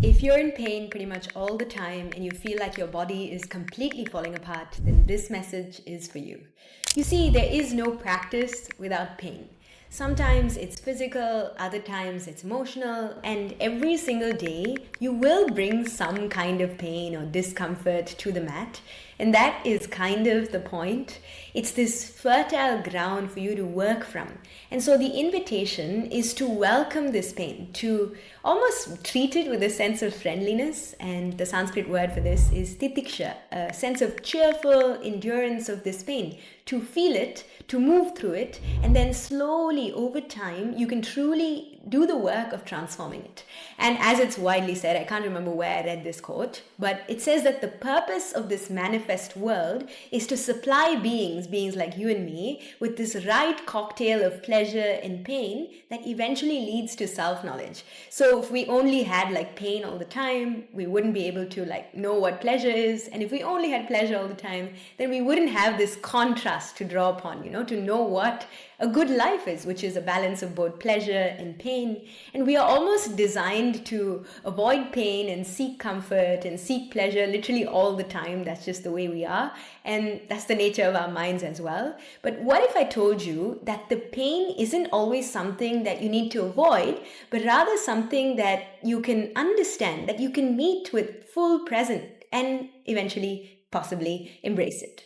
If you're in pain pretty much all the time and you feel like your body is completely falling apart, then this message is for you. You see, there is no practice without pain. Sometimes it's physical, other times it's emotional, and every single day you will bring some kind of pain or discomfort to the mat. And that is kind of the point. It's this fertile ground for you to work from. And so the invitation is to welcome this pain, to almost treat it with a sense of friendliness. And the Sanskrit word for this is titiksha, a sense of cheerful endurance of this pain, to feel it, to move through it, and then slowly over time, you can truly do the work of transforming it. And as it's widely said, I can't remember where I read this quote, but it says that the purpose of this manifest world is to supply beings like you and me, with this right cocktail of pleasure and pain that eventually leads to self-knowledge. So if we only had like pain all the time, we wouldn't be able to like know what pleasure is. And if we only had pleasure all the time, then we wouldn't have this contrast to draw upon, to know what a good life is, which is a balance of both pleasure and pain. And we are almost designed to avoid pain and seek comfort and seek pleasure literally all the time. That's just the way we are. And that's the nature of our minds as well. But what if I told you that the pain isn't always something that you need to avoid, but rather something that you can understand, that you can meet with full presence and eventually possibly embrace it?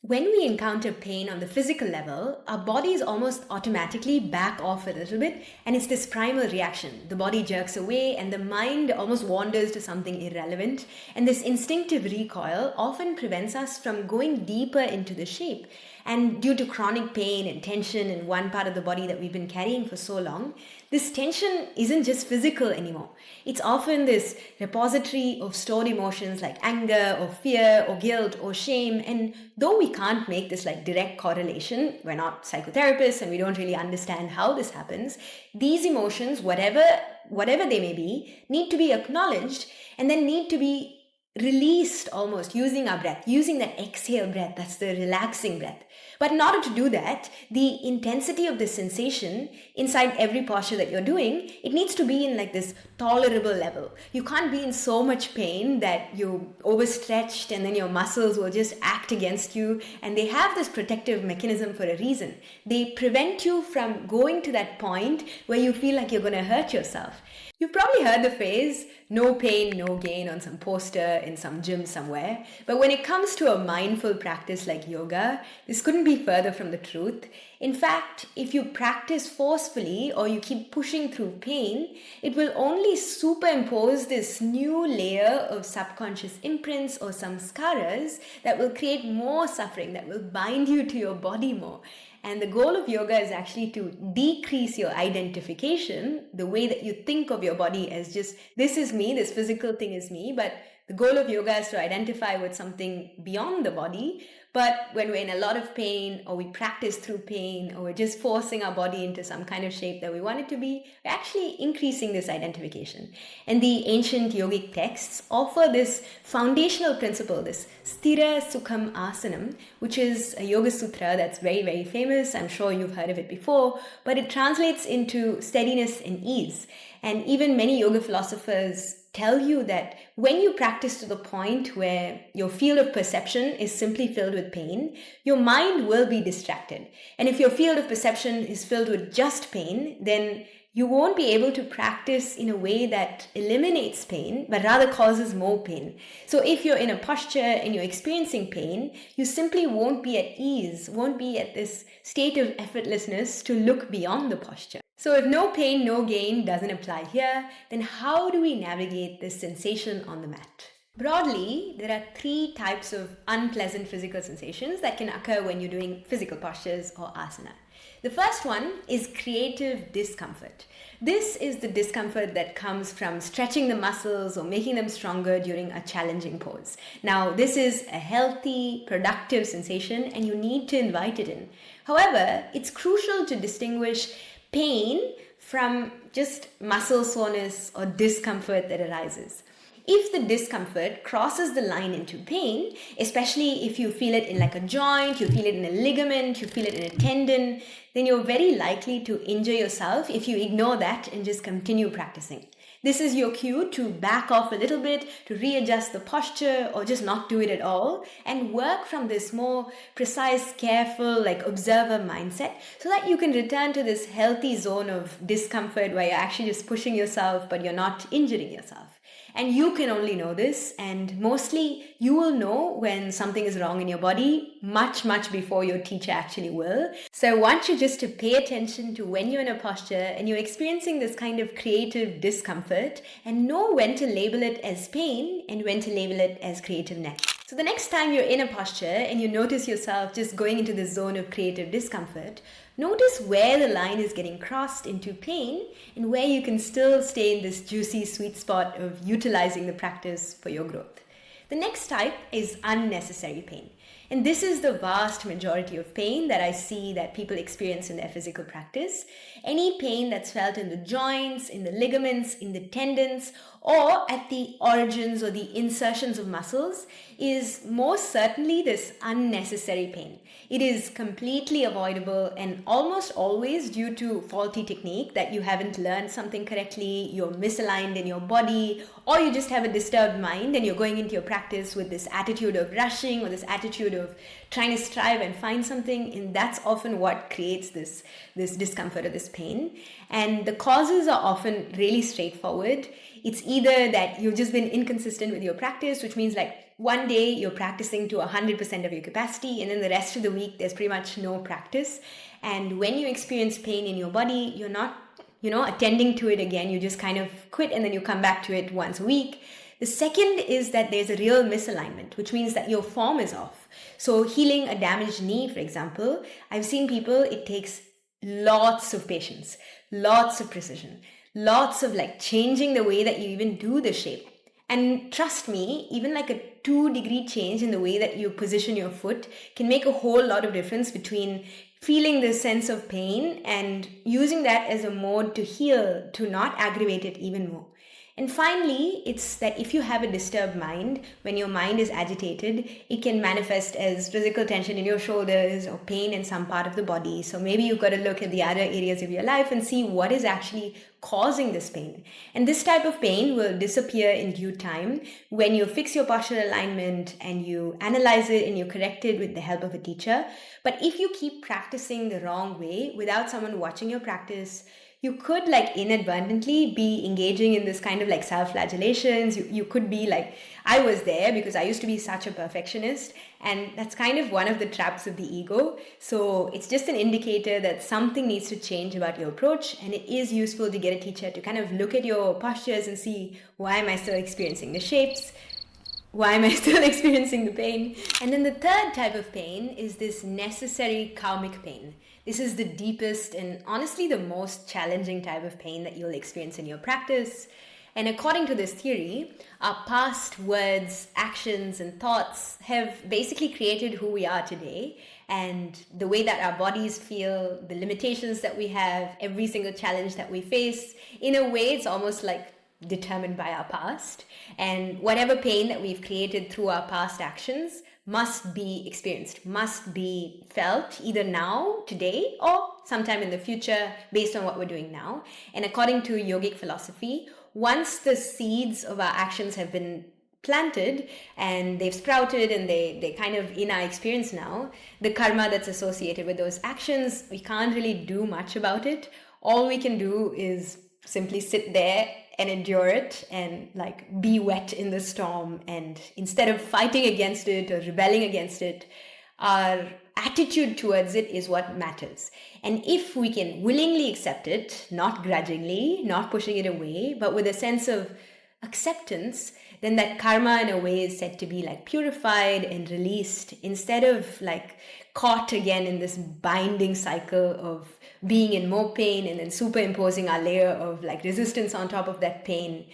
When we encounter pain on the physical level, our bodies almost automatically back off a little bit, and it's this primal reaction. The body jerks away and the mind almost wanders to something irrelevant, and this instinctive recoil often prevents us from going deeper into the shape. And due to chronic pain and tension in one part of the body that we've been carrying for so long, this tension isn't just physical anymore. It's often this repository of stored emotions like anger or fear or guilt or shame. And though we can't make this like direct correlation, we're not psychotherapists and we don't really understand how this happens, these emotions, whatever they may be, need to be acknowledged and then need to be released almost using our breath, using that exhale breath, that's the relaxing breath. But in order to do that, the intensity of the sensation inside every posture that you're doing, it needs to be in like this tolerable level. You can't be in so much pain that you're overstretched and then your muscles will just act against you. And they have this protective mechanism for a reason. They prevent you from going to that point where you feel like you're going to hurt yourself. You've probably heard the phrase, no pain, no gain on some poster in some gym somewhere. But when it comes to a mindful practice like yoga, this couldn't be further from the truth. In fact, if you practice forcefully or you keep pushing through pain, it will only superimpose this new layer of subconscious imprints or samskaras that will create more suffering, that will bind you to your body more. And the goal of yoga is actually to decrease your identification, the way that you think of your body as just, this is me, this physical thing is me. But the goal of yoga is to identify with something beyond the body. But when we're in a lot of pain, or we practice through pain, or we're just forcing our body into some kind of shape that we want it to be, we're actually increasing this identification. And the ancient yogic texts offer this foundational principle, this sthira sukham asanam, which is a yoga sutra that's very, very famous. I'm sure you've heard of it before, but it translates into steadiness and ease. And even many yoga philosophers tell you that when you practice to the point where your field of perception is simply filled with pain, your mind will be distracted. And if your field of perception is filled with just pain, then you won't be able to practice in a way that eliminates pain, but rather causes more pain. So if you're in a posture and you're experiencing pain, you simply won't be at ease, won't be at this state of effortlessness to look beyond the posture. So if no pain, no gain doesn't apply here, then how do we navigate this sensation on the mat? Broadly, there are 3 types of unpleasant physical sensations that can occur when you're doing physical postures or asana. The first one is creative discomfort. This is the discomfort that comes from stretching the muscles or making them stronger during a challenging pose. Now, this is a healthy, productive sensation and you need to invite it in. However, it's crucial to distinguish pain from just muscle soreness or discomfort that arises. If the discomfort crosses the line into pain, especially if you feel it in like a joint, you feel it in a ligament, you feel it in a tendon, then you're very likely to injure yourself if you ignore that and just continue practicing. This is your cue to back off a little bit, to readjust the posture, or just not do it at all, and work from this more precise, careful, like observer mindset, so that you can return to this healthy zone of discomfort where you're actually just pushing yourself, but you're not injuring yourself. And you can only know this, and mostly you will know when something is wrong in your body much, much before your teacher actually will. So I want you just to pay attention to when you're in a posture and you're experiencing this kind of creative discomfort, and know when to label it as pain and when to label it as creativeness. So the next time you're in a posture and you notice yourself just going into the zone of creative discomfort, notice where the line is getting crossed into pain and where you can still stay in this juicy sweet spot of utilizing the practice for your growth. The next type is unnecessary pain. And this is the vast majority of pain that I see that people experience in their physical practice. Any pain that's felt in the joints, in the ligaments, in the tendons, or at the origins or the insertions of muscles is most certainly this unnecessary pain. It is completely avoidable and almost always due to faulty technique, that you haven't learned something correctly, you're misaligned in your body, or you just have a disturbed mind and you're going into your practice with this attitude of rushing or this attitude of trying to strive and find something, and that's often what creates this discomfort or this pain. And the causes are often really straightforward. It's either that you've just been inconsistent with your practice, which means like one day you're practicing to 100% of your capacity, and then the rest of the week there's pretty much no practice. And when you experience pain in your body, you're not, attending to it again. You just kind of quit and then you come back to it once a week. The second is that there's a real misalignment, which means that your form is off. So healing a damaged knee, for example, I've seen people, it takes lots of patience, lots of precision, lots of like changing the way that you even do the shape. And trust me, even like a 2-degree change in the way that you position your foot can make a whole lot of difference between feeling this sense of pain and using that as a mode to heal, to not aggravate it even more. And finally, it's that if you have a disturbed mind, when your mind is agitated, it can manifest as physical tension in your shoulders or pain in some part of the body. So maybe you've got to look at the other areas of your life and see what is actually causing this pain. And this type of pain will disappear in due time when you fix your postural alignment and you analyze it and you correct it with the help of a teacher. But if you keep practicing the wrong way without someone watching your practice, you could like inadvertently be engaging in this kind of like self-flagellations. You could be like, I was there because I used to be such a perfectionist, and that's kind of one of the traps of the ego. So it's just an indicator that something needs to change about your approach, and it is useful to get a teacher to kind of look at your postures and see, why am I still experiencing the shapes? Why am I still experiencing the pain? And then the third type of pain is this necessary karmic pain. This is the deepest and honestly the most challenging type of pain that you'll experience in your practice. And according to this theory, our past words, actions, and thoughts have basically created who we are today. And the way that our bodies feel, the limitations that we have, every single challenge that we face, in a way, it's almost like determined by our past. And whatever pain that we've created through our past actions must be experienced, must be felt either now, today, or sometime in the future based on what we're doing now. And according to yogic philosophy, once the seeds of our actions have been planted and they've sprouted and they kind of in our experience now, the karma that's associated with those actions, we can't really do much about it. All we can do is simply sit there and endure it and like be wet in the storm. And instead of fighting against it or rebelling against it, our attitude towards it is what matters. And if we can willingly accept it, not grudgingly, not pushing it away, but with a sense of acceptance, then that karma in a way is said to be like purified and released, instead of like caught again in this binding cycle of being in more pain and then superimposing our layer of like resistance on top of that pain.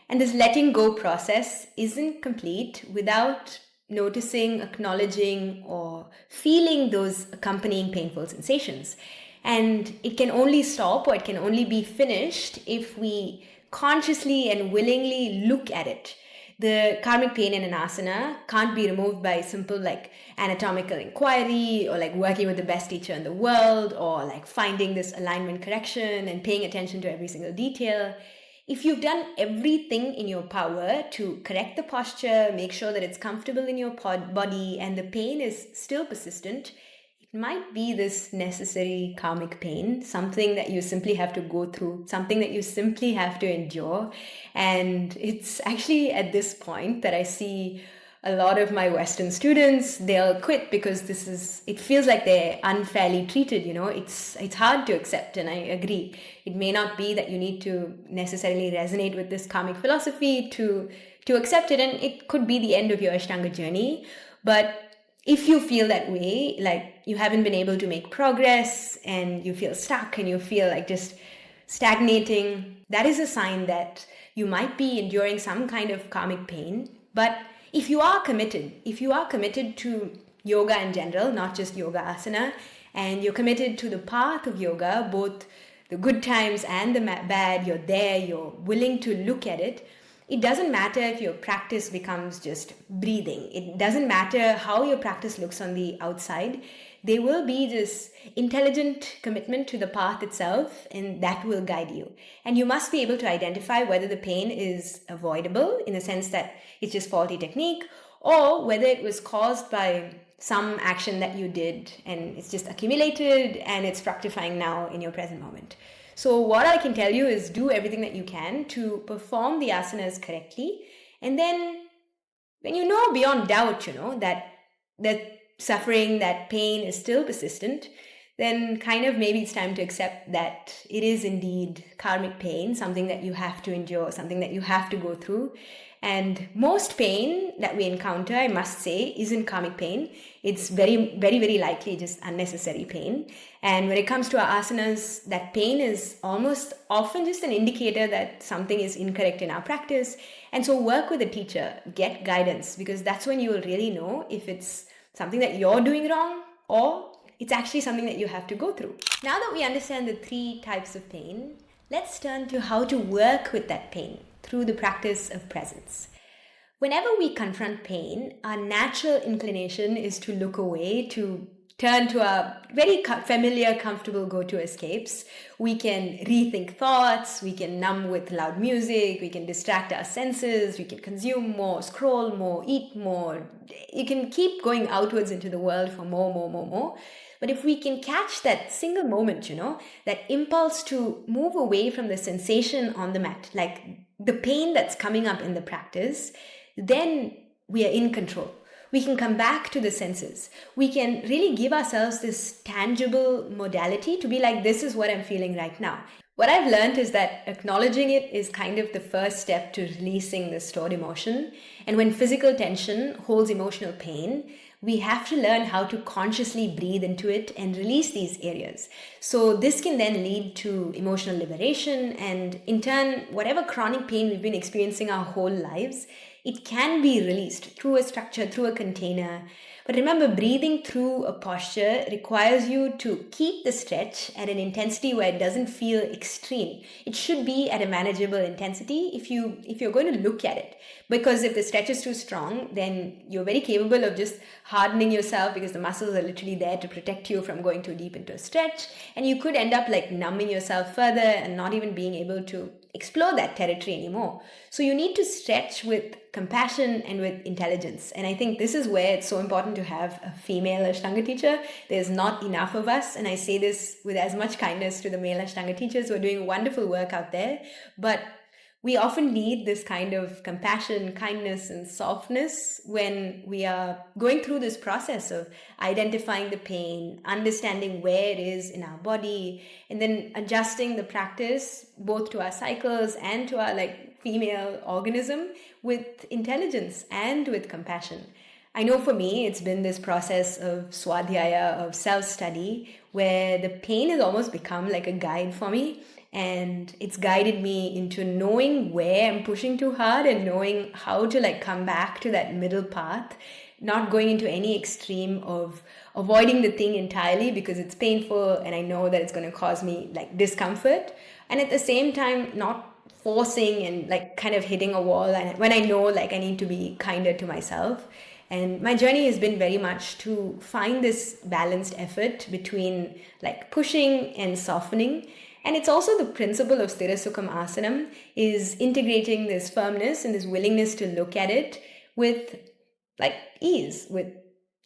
And this letting go process isn't complete without noticing, acknowledging, or feeling those accompanying painful sensations. And it can only stop, or it can only be finished if we consciously and willingly look at it. The karmic pain in an asana can't be removed by simple like anatomical inquiry or like working with the best teacher in the world or like finding this alignment correction and paying attention to every single detail. If you've done everything in your power to correct the posture, make sure that it's comfortable in your body, and the pain is still persistent, it might be this necessary karmic pain, something that you simply have to go through, something that you simply have to endure. And it's actually at this point that I see a lot of my Western students, they'll quit because it feels like they're unfairly treated, it's hard to accept, and I agree. It may not be that you need to necessarily resonate with this karmic philosophy to accept it, and it could be the end of your Ashtanga journey. But if you feel that way, like you haven't been able to make progress and you feel stuck and you feel like just stagnating, that is a sign that you might be enduring some kind of karmic pain. But if you are committed to yoga in general, not just yoga asana, and you're committed to the path of yoga, both the good times and the bad, you're there, you're willing to look at it, it doesn't matter if your practice becomes just breathing. It doesn't matter how your practice looks on the outside. There will be this intelligent commitment to the path itself, and that will guide you. And you must be able to identify whether the pain is avoidable in the sense that it's just faulty technique, or whether it was caused by some action that you did and it's just accumulated and it's fructifying now in your present moment. So what I can tell you is do everything that you can to perform the asanas correctly. And then when you know beyond doubt, that suffering, that pain is still persistent, then kind of maybe it's time to accept that it is indeed karmic pain, something that you have to endure, something that you have to go through. And most pain that we encounter, I must say, isn't karmic pain. It's very, very, very likely just unnecessary pain. And when it comes to our asanas, that pain is almost often just an indicator that something is incorrect in our practice. And so work with a teacher, get guidance, because that's when you will really know if it's something that you're doing wrong or it's actually something that you have to go through. Now that we understand the 3 types of pain, let's turn to how to work with that pain through the practice of presence. Whenever we confront pain, our natural inclination is to look away, to turn to our very familiar, comfortable go-to escapes. We can rethink thoughts, we can numb with loud music, we can distract our senses, we can consume more, scroll more, eat more. You can keep going outwards into the world for more. But if we can catch that single moment, that impulse to move away from the sensation on the mat, like the pain that's coming up in the practice, then we are in control. We can come back to the senses. We can really give ourselves this tangible modality to be like, this is what I'm feeling right now. What I've learned is that acknowledging it is kind of the first step to releasing the stored emotion. And when physical tension holds emotional pain, we have to learn how to consciously breathe into it and release these areas. So this can then lead to emotional liberation, and in turn, whatever chronic pain we've been experiencing our whole lives, it can be released through a structure, through a container. But remember, breathing through a posture requires you to keep the stretch at an intensity where it doesn't feel extreme. It should be at a manageable intensity if you're going to look at it. Because if the stretch is too strong, then you're very capable of just hardening yourself because the muscles are literally there to protect you from going too deep into a stretch. And you could end up like numbing yourself further and not even being able to explore that territory anymore. So you need to stretch with compassion and with intelligence. And I think this is where it's so important to have a female Ashtanga teacher. There's not enough of us. And I say this with as much kindness to the male Ashtanga teachers who are doing wonderful work out there. But we often need this kind of compassion, kindness, and softness when we are going through this process of identifying the pain, understanding where it is in our body, and then adjusting the practice both to our cycles and to our female organism with intelligence and with compassion. I know for me, it's been this process of swadhyaya, of self-study, where the pain has almost become like a guide for me. And it's guided me into knowing where I'm pushing too hard and knowing how to come back to that middle path, not going into any extreme of avoiding the thing entirely because it's painful and I know that it's going to cause me discomfort. And at the same time, not forcing and kind of hitting a wall. And when I know I need to be kinder to myself. And my journey has been very much to find this balanced effort between pushing and softening. And it's also the principle of Sthirasukham Asanam, is integrating this firmness and this willingness to look at it with like ease, with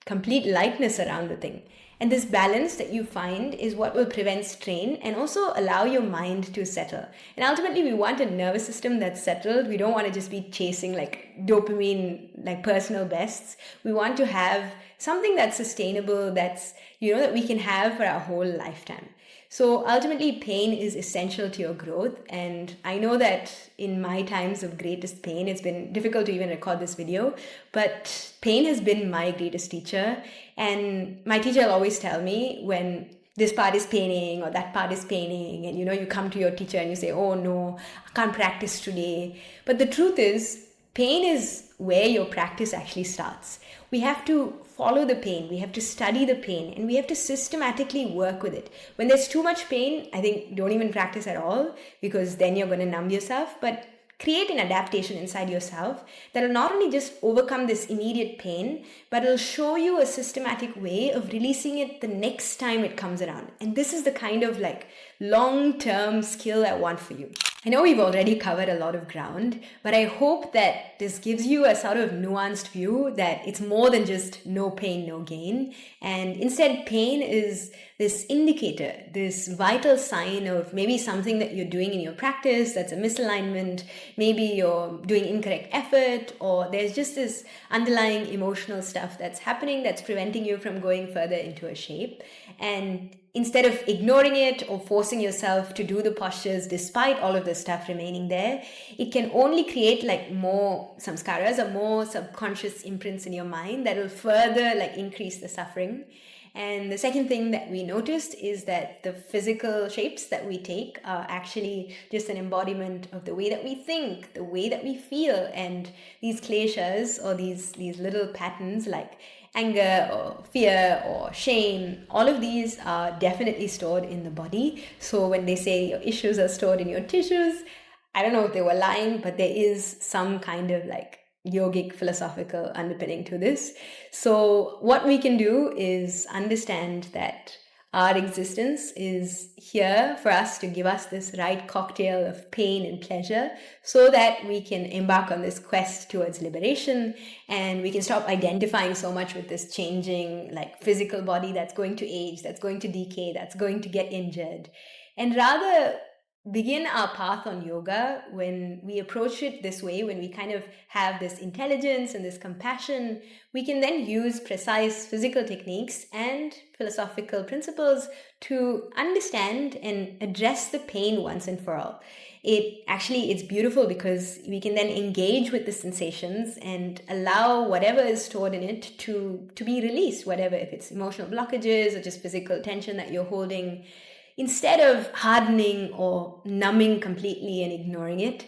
complete lightness around the thing. And this balance that you find is what will prevent strain and also allow your mind to settle. And ultimately, we want a nervous system that's settled. We don't want to just be chasing like dopamine, like personal bests. We want to have something that's sustainable, that's, that we can have for our whole lifetime. So ultimately, pain is essential to your growth. And I know that in my times of greatest pain, it's been difficult to even record this video, but pain has been my greatest teacher. And my teacher will always tell me when this part is paining or that part is paining, and you come to your teacher and you say, oh no, I can't practice today. But the truth is, pain is where your practice actually starts. We have to follow the pain, we have to study the pain, and we have to systematically work with it. When there's too much pain, I think don't even practice at all, because then you're going to numb yourself. But create an adaptation inside yourself that will not only just overcome this immediate pain, but it'll show you a systematic way of releasing it the next time it comes around. And this is the kind of like long-term skill I want for you. I know we've already covered a lot of ground, but I hope that this gives you a sort of nuanced view that it's more than just no pain, no gain. And instead, pain is this indicator, this vital sign of maybe something that you're doing in your practice that's a misalignment, maybe you're doing incorrect effort, or there's just this underlying emotional stuff that's happening that's preventing you from going further into a shape. And instead of ignoring it or forcing yourself to do the postures despite all of the stuff remaining there, it can only create like more samskaras or more subconscious imprints in your mind that will further like increase the suffering. And the second thing that we noticed is that the physical shapes that we take are actually just an embodiment of the way that we think, the way that we feel. And these kleshas, or these little patterns like anger or fear or shame, all of these are definitely stored in the body. So when they say your issues are stored in your tissues, I don't know if they were lying, but there is some kind of like yogic philosophical underpinning to this. So what we can do is understand that our existence is here for us to give us this right cocktail of pain and pleasure so that we can embark on this quest towards liberation, and we can stop identifying so much with this changing like physical body that's going to age, that's going to decay, that's going to get injured, and rather begin our path on yoga when we approach it this way, when we kind of have this intelligence and this compassion. We can then use precise physical techniques and philosophical principles to understand and address the pain once and for all. It's beautiful because we can then engage with the sensations and allow whatever is stored in it to be released, whatever, if it's emotional blockages or just physical tension that you're holding, instead of hardening or numbing completely and ignoring it.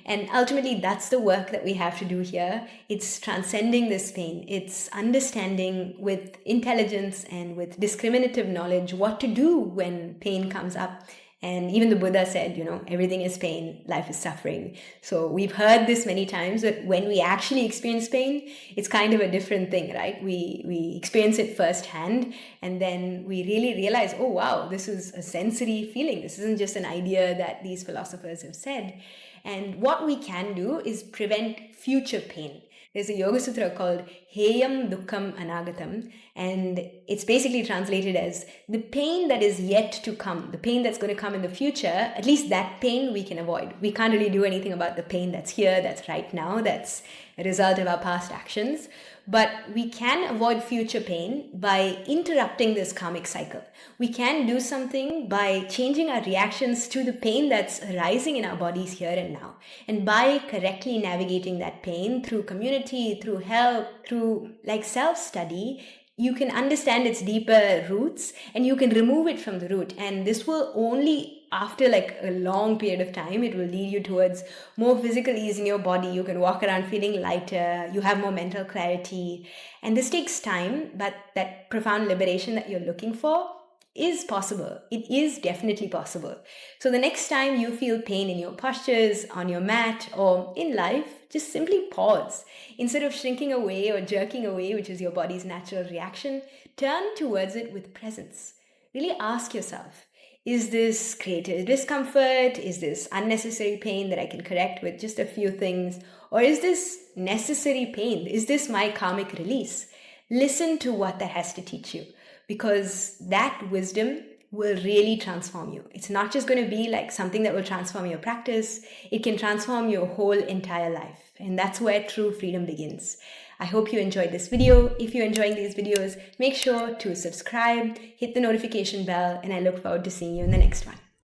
And ultimately, that's the work that we have to do here. It's transcending this pain. It's understanding with intelligence and with discriminative knowledge what to do when pain comes up. And even the Buddha said, everything is pain, life is suffering. So we've heard this many times, but when we actually experience pain, it's kind of a different thing, right? We experience it firsthand, and then we really realize, oh wow, this is a sensory feeling. This isn't just an idea that these philosophers have said. And what we can do is prevent future pain. There's a Yoga Sutra called Heyam Dukkham Anagatam, and it's basically translated as the pain that is yet to come, the pain that's going to come in the future. At least that pain we can avoid. We can't really do anything about the pain that's here, that's right now, that's a result of our past actions. But we can avoid future pain by interrupting this karmic cycle. We can do something by changing our reactions to the pain that's arising in our bodies here and now. And by correctly navigating that pain through community, through help, through like self-study, you can understand its deeper roots and you can remove it from the root. And this will only, after like a long period of time, it will lead you towards more physical ease in your body. You can walk around feeling lighter, you have more mental clarity. And this takes time, but that profound liberation that you're looking for is possible. It is definitely possible. So the next time you feel pain in your postures, on your mat, or in life, just simply pause. Instead of shrinking away or jerking away, which is your body's natural reaction, turn towards it with presence. Really ask yourself, Is this created discomfort? Is this unnecessary pain that I can correct with just a few things? Or is this necessary pain? Is this my karmic release? Listen to what that has to teach you, because that wisdom will really transform you. It's not just going to be like something that will transform your practice, it can transform your whole entire life. And that's where true freedom begins. I hope you enjoyed this video. If you're enjoying these videos, make sure to subscribe, hit the notification bell, and I look forward to seeing you in the next one.